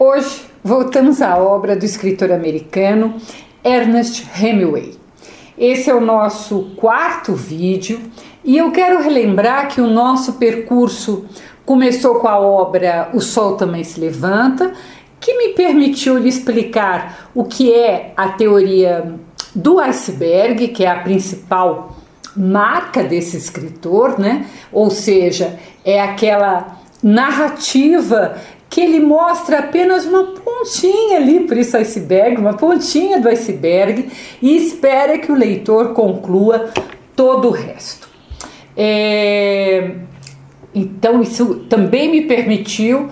Hoje voltamos à obra do escritor americano Ernest Hemingway. Esse é o nosso quarto vídeo e eu quero relembrar que o nosso percurso começou com a obra O Sol Também Se Levanta, que me permitiu lhe explicar o que é a teoria do iceberg, que é a principal marca desse escritor, né? Ou seja, é aquela narrativa que ele mostra apenas uma pontinha ali, por isso iceberg, uma pontinha do iceberg, e espera que o leitor conclua todo o resto. Então isso também me permitiu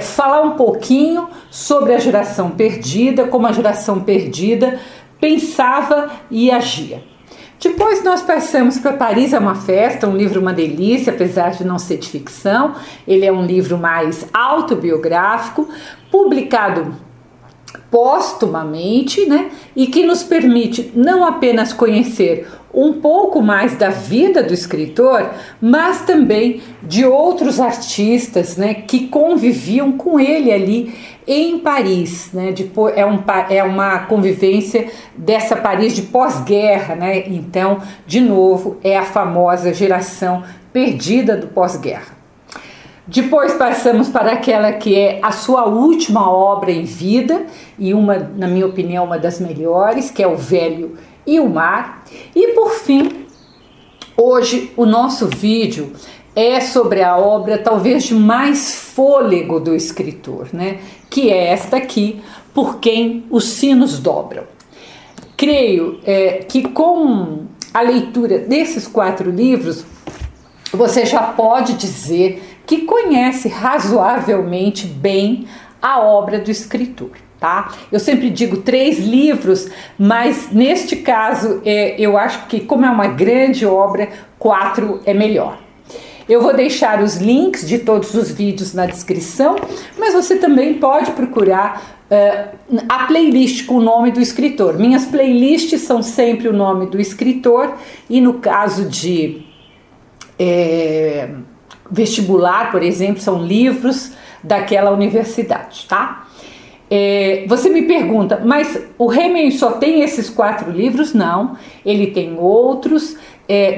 falar um pouquinho sobre a geração perdida, como a geração perdida pensava e agia. Depois nós passamos para Paris é uma Festa, um livro uma delícia, apesar de não ser de ficção. Ele é um livro mais autobiográfico, publicado póstumamente, né? E que nos permite não apenas conhecer um pouco mais da vida do escritor, mas também de outros artistas, né, que conviviam com ele ali em Paris, né? É uma convivência dessa Paris de pós-guerra, né? Então, de novo, é a famosa geração perdida do pós-guerra. Depois passamos para aquela que é a sua última obra em vida, e na minha opinião, uma das melhores, que é O Velho e o Mar. E por fim, hoje o nosso vídeo é sobre a obra talvez de mais fôlego do escritor, né? Que é esta aqui, Por Quem os Sinos Dobram. Creio que com a leitura desses 4 livros, você já pode dizer que conhece razoavelmente bem a obra do escritor, tá? Eu sempre digo 3 livros, mas neste caso eu acho que, como é uma grande obra, 4 é melhor. Eu vou deixar os links de todos os vídeos na descrição, mas você também pode procurar a playlist com o nome do escritor. Minhas playlists são sempre o nome do escritor, e no caso de vestibular, por exemplo, são livros daquela universidade, tá? Você me pergunta, mas o Hemingway só tem esses 4 livros? Não, ele tem outros,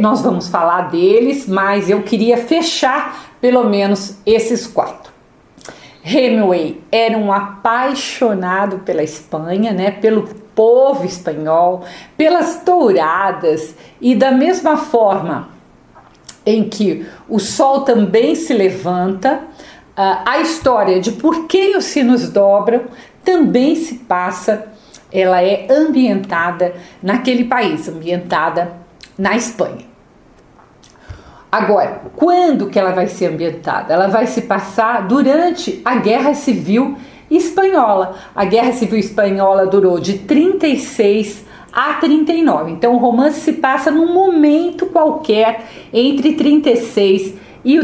nós vamos falar deles, mas eu queria fechar pelo menos esses 4. Hemingway era um apaixonado pela Espanha, né, pelo povo espanhol, pelas touradas, e da mesma forma em que O Sol Também Se Levanta, a história de Por Quem os Sinos Dobram também se passa, ela é ambientada naquele país, ambientada na Espanha. Agora, quando que ela vai ser ambientada? Ela vai se passar durante a Guerra Civil Espanhola. A Guerra Civil Espanhola durou de 36 a 39, então o romance se passa num momento qualquer entre 36 e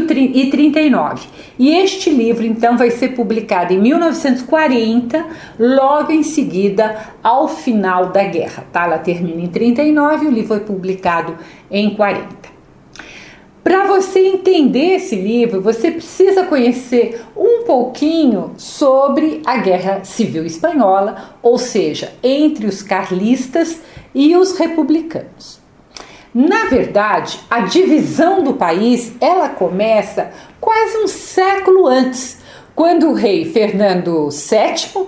39. E este livro então vai ser publicado em 1940, logo em seguida ao final da guerra, tá? Ela termina em 39 e o livro foi publicado em 40. Para você entender esse livro, você precisa conhecer um pouquinho sobre a Guerra Civil Espanhola, ou seja, entre os carlistas e os republicanos. Na verdade, a divisão do país, ela começa quase um século antes, quando o rei Fernando VII,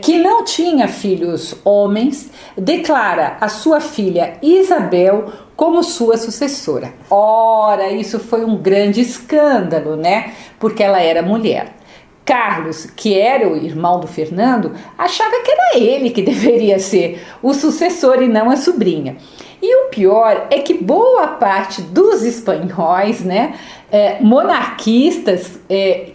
que não tinha filhos homens, declara a sua filha Isabel como sua sucessora. Ora, isso foi um grande escândalo, né? Porque ela era mulher. Carlos, que era o irmão do Fernando, achava que era ele que deveria ser o sucessor e não a sobrinha. E o pior é que boa parte dos espanhóis, né, monarquistas,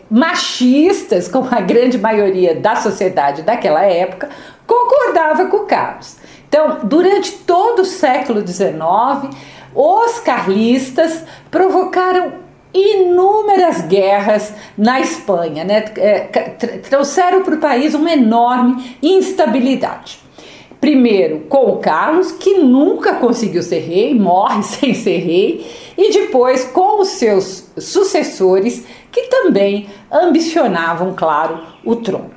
machistas, como a grande maioria da sociedade daquela época, concordava com Carlos. Então, durante todo o século XIX, os carlistas provocaram inúmeras guerras na Espanha, né? Trouxeram para o país uma enorme instabilidade. Primeiro com o Carlos, que nunca conseguiu ser rei, morre sem ser rei, e depois com os seus sucessores, que também ambicionavam, claro, o trono.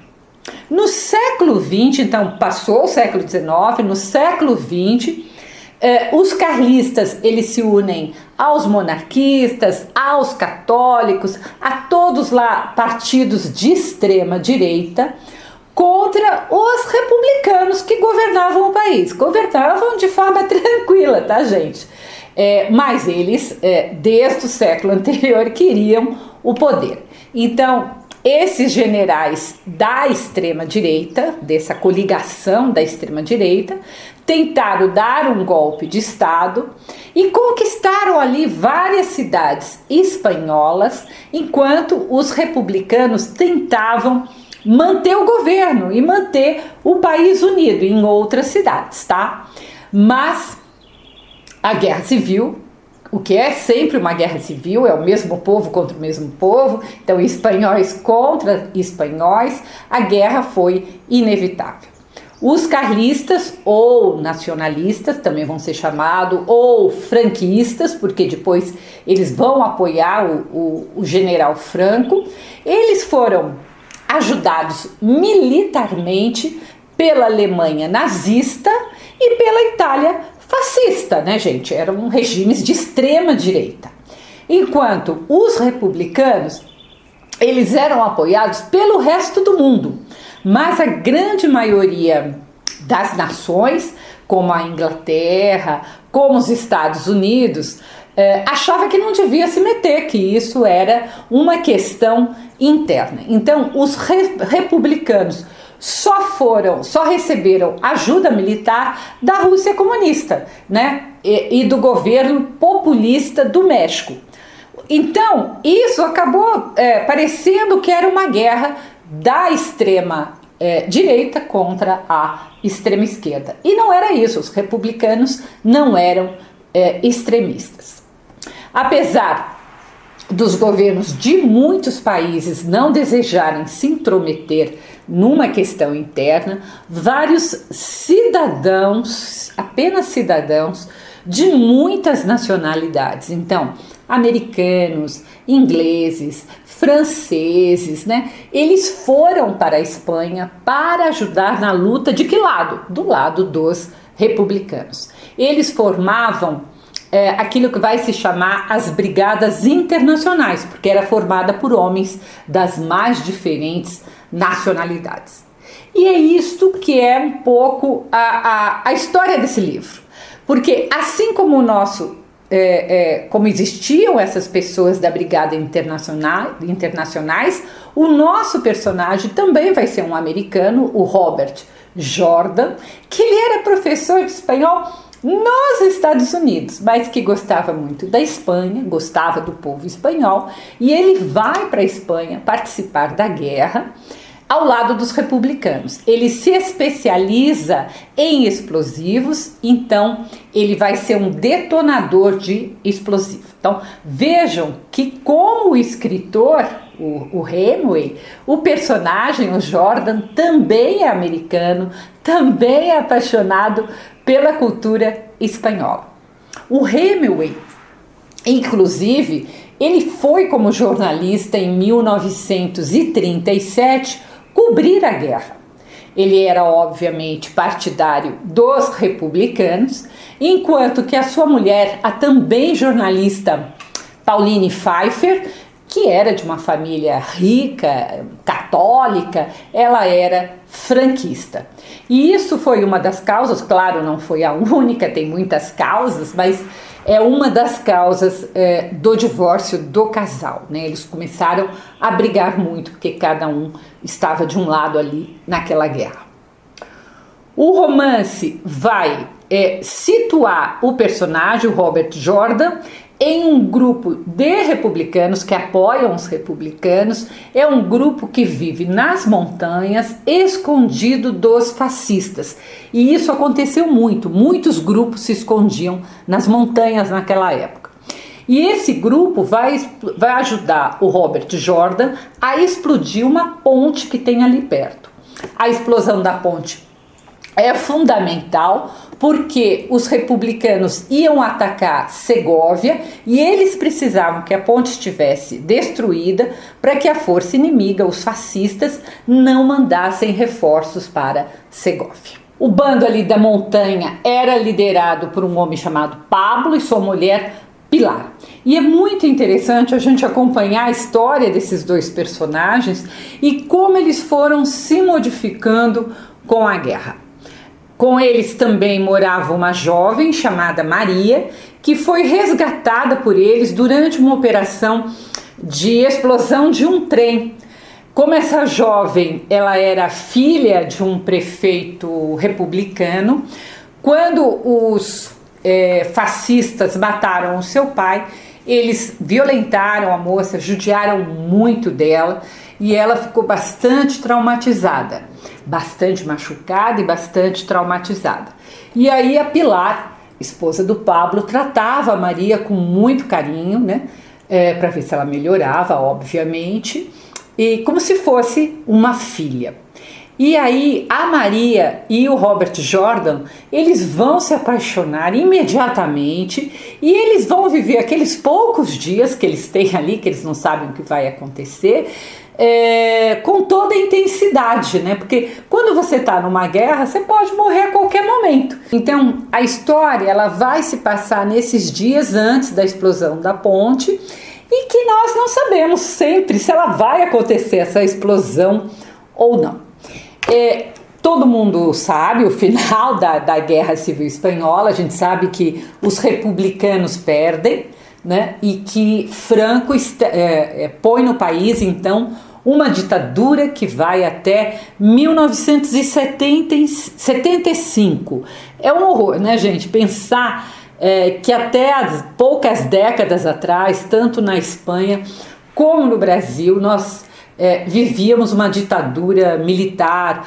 No século XX, então passou o século XIX, no século XX, os carlistas eles se unem aos monarquistas, aos católicos, a todos lá partidos de extrema direita, contra os republicanos que governavam o país. Governavam de forma tranquila, tá, gente? Mas eles, desde o século anterior, queriam o poder. Então, esses generais da extrema-direita, dessa coligação da extrema-direita, tentaram dar um golpe de Estado e conquistaram ali várias cidades espanholas, enquanto os republicanos tentavam manter o governo e manter o país unido em outras cidades, tá? Mas a guerra civil, o que é sempre uma guerra civil, é o mesmo povo contra o mesmo povo, então espanhóis contra espanhóis, a guerra foi inevitável. Os carlistas ou nacionalistas também vão ser chamados, ou franquistas, porque depois eles vão apoiar o general Franco, eles foram ajudados militarmente pela Alemanha nazista e pela Itália fascista, né, gente? Eram regimes de extrema direita. Enquanto os republicanos, eles eram apoiados pelo resto do mundo, mas a grande maioria das nações, como a Inglaterra, como os Estados Unidos, achava que não devia se meter, que isso era uma questão interna. Então, os republicanos só receberam ajuda militar da Rússia comunista, né? E do governo populista do México. Então, isso acabou parecendo que era uma guerra da extrema direita contra a extrema esquerda. E não era isso, os republicanos não eram extremistas. Apesar dos governos de muitos países não desejarem se intrometer numa questão interna, vários cidadãos, apenas cidadãos, de muitas nacionalidades, então, americanos, ingleses, franceses, né? Eles foram para a Espanha para ajudar na luta de que lado? Do lado dos republicanos. Eles formavam aquilo que vai se chamar as brigadas internacionais, porque era formada por homens das mais diferentes nacionalidades. E é isto que é um pouco a história desse livro, porque assim como o nosso como existiam essas pessoas da brigada internacionais, o nosso personagem também vai ser um americano, o Robert Jordan, que ele era professor de espanhol nos Estados Unidos, mas que gostava muito da Espanha, gostava do povo espanhol, e ele vai para a Espanha participar da guerra ao lado dos republicanos. Ele se especializa em explosivos, então ele vai ser um detonador de explosivo. Então vejam que como o escritor, o Hemingway, o personagem, o Jordan, também é americano, também é apaixonado pela cultura espanhola. O Hemingway, inclusive, ele foi como jornalista em 1937 cobrir a guerra. Ele era obviamente partidário dos republicanos, enquanto que a sua mulher, a também jornalista Pauline Pfeiffer, que era de uma família rica, católica, ela era franquista. E isso foi uma das causas, claro, não foi a única, tem muitas causas, mas é uma das causas do divórcio do casal, né? Eles começaram a brigar muito, porque cada um estava de um lado ali naquela guerra. O romance vai situar o personagem, o Robert Jordan, em um grupo de republicanos que apoiam os republicanos. É um grupo que vive nas montanhas, escondido dos fascistas. E isso aconteceu muito. Muitos grupos se escondiam nas montanhas naquela época. E esse grupo vai ajudar o Robert Jordan a explodir uma ponte que tem ali perto. A explosão da ponte é fundamental porque os republicanos iam atacar Segóvia e eles precisavam que a ponte estivesse destruída para que a força inimiga, os fascistas, não mandassem reforços para Segóvia. O bando ali da montanha era liderado por um homem chamado Pablo e sua mulher Pilar. E é muito interessante a gente acompanhar a história desses dois personagens e como eles foram se modificando com a guerra. Com eles também morava uma jovem chamada Maria, que foi resgatada por eles durante uma operação de explosão de um trem. Como essa jovem ela era filha de um prefeito republicano, quando os fascistas mataram o seu pai, eles violentaram a moça, judiaram muito dela e ela ficou bastante traumatizada, bastante machucada e bastante traumatizada. E aí a Pilar, esposa do Pablo, tratava a Maria com muito carinho, né, para ver se ela melhorava, obviamente, e como se fosse uma filha. E aí a Maria e o Robert Jordan, eles vão se apaixonar imediatamente e eles vão viver aqueles poucos dias que eles têm ali, que eles não sabem o que vai acontecer, com toda a intensidade, né? Porque quando você está numa guerra, você pode morrer a qualquer momento. Então a história ela vai se passar nesses dias antes da explosão da ponte e que nós não sabemos sempre se ela vai acontecer essa explosão ou não. Todo mundo sabe o final da Guerra Civil Espanhola, a gente sabe que os republicanos perdem, né, e que Franco põe no país então uma ditadura que vai até 1975. É um horror, né, gente, pensar que até poucas décadas atrás, tanto na Espanha como no Brasil, nós vivíamos uma ditadura militar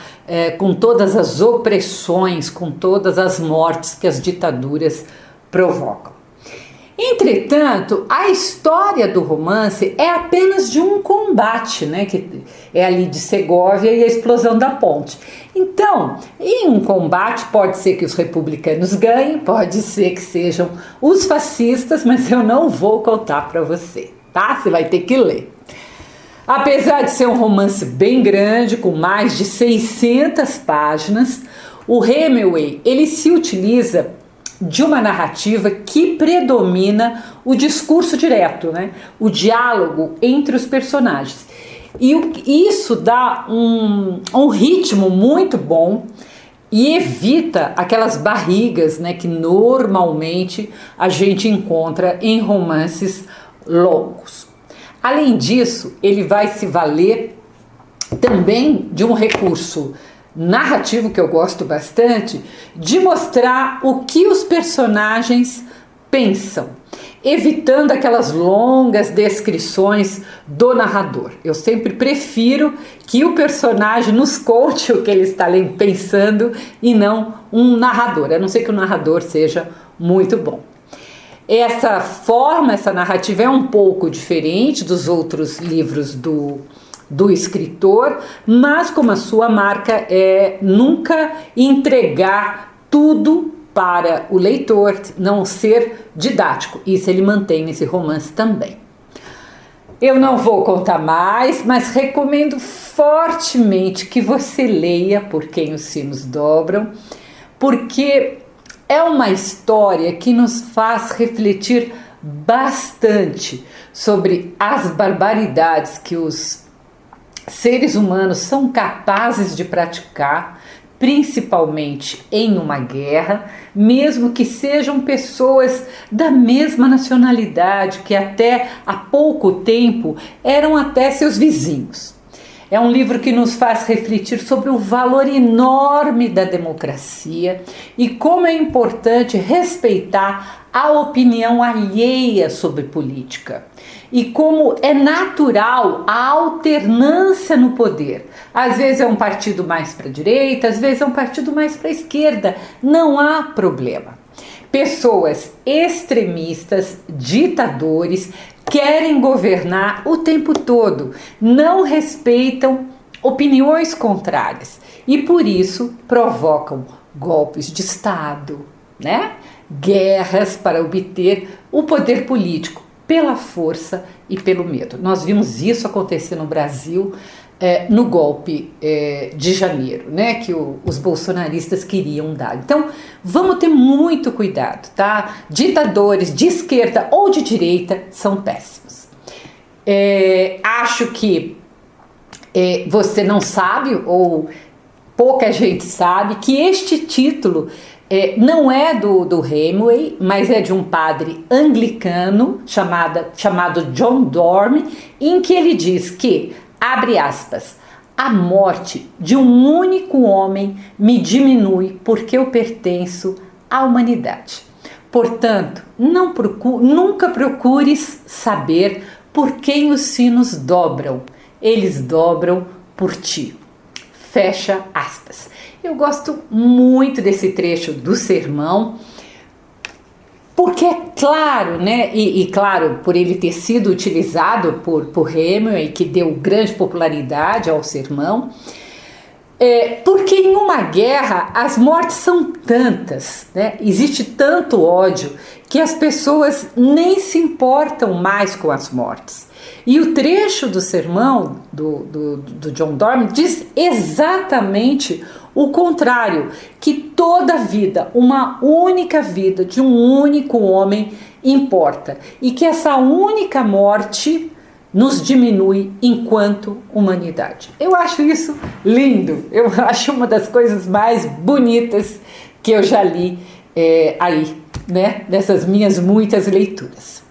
com todas as opressões, com todas as mortes que as ditaduras provocam. Entretanto, a história do romance é apenas de um combate, né, que é ali de Segóvia e a explosão da ponte. Então, em um combate pode ser que os republicanos ganhem, pode ser que sejam os fascistas, mas eu não vou contar para você, tá? Você vai ter que ler. Apesar de ser um romance bem grande, com mais de 600 páginas, o Hemingway ele se utiliza de uma narrativa que predomina o discurso direto, né? O diálogo entre os personagens. E isso dá um ritmo muito bom e evita aquelas barrigas, né, que normalmente a gente encontra em romances longos. Além disso, ele vai se valer também de um recurso narrativo que eu gosto bastante, de mostrar o que os personagens pensam, evitando aquelas longas descrições do narrador. Eu sempre prefiro que o personagem nos conte o que ele está pensando e não um narrador, a não ser que o narrador seja muito bom. Essa forma, essa narrativa é um pouco diferente dos outros livros do escritor, mas como a sua marca é nunca entregar tudo para o leitor, não ser didático. Isso ele mantém nesse romance também. Eu não vou contar mais, mas recomendo fortemente que você leia Por Quem os Sinos Dobram, porque é uma história que nos faz refletir bastante sobre as barbaridades que os seres humanos são capazes de praticar, principalmente em uma guerra, mesmo que sejam pessoas da mesma nacionalidade, que até há pouco tempo eram até seus vizinhos. É um livro que nos faz refletir sobre o valor enorme da democracia e como é importante respeitar a opinião alheia sobre política. E como é natural a alternância no poder. Às vezes é um partido mais para a direita, às vezes é um partido mais para a esquerda. Não há problema. Pessoas extremistas, ditadores, querem governar o tempo todo, não respeitam opiniões contrárias e por isso provocam golpes de Estado, né? Guerras para obter o poder político pela força e pelo medo. Nós vimos isso acontecer no Brasil no golpe de janeiro, né, que os bolsonaristas queriam dar. Então, vamos ter muito cuidado, tá? Ditadores de esquerda ou de direita são péssimos. Acho que você não sabe, ou pouca gente sabe, que este título não é do Hemingway, mas é de um padre anglicano chamado John Dorme, em que ele diz que, abre aspas, a morte de um único homem me diminui porque eu pertenço à humanidade. Portanto, nunca procures saber por quem os sinos dobram. Eles dobram por ti. Fecha aspas. Eu gosto muito desse trecho do sermão, porque é claro, né? E claro, por ele ter sido utilizado por Hemingway, que deu grande popularidade ao sermão, porque em uma guerra as mortes são tantas, né? Existe tanto ódio que as pessoas nem se importam mais com as mortes. E o trecho do sermão do John Dorme diz exatamente o contrário, que toda vida, uma única vida de um único homem importa, e que essa única morte nos diminui enquanto humanidade. Eu acho isso lindo, eu acho uma das coisas mais bonitas que eu já li aí, né, dessas minhas muitas leituras.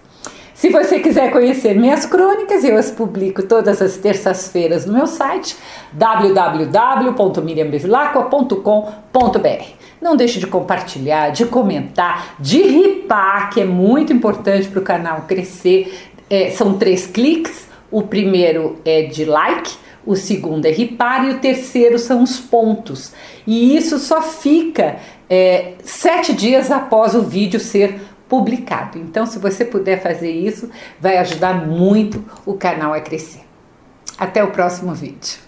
Se você quiser conhecer minhas crônicas, eu as publico todas as terças-feiras no meu site www.miriambevilacqua.com.br. Não deixe de compartilhar, de comentar, de ripar, que é muito importante para o canal crescer. São 3 cliques, o primeiro é de like, o segundo é ripar e o terceiro são os pontos. E isso só fica 7 dias após o vídeo ser publicado. Então, se você puder fazer isso, vai ajudar muito o canal a crescer. Até o próximo vídeo.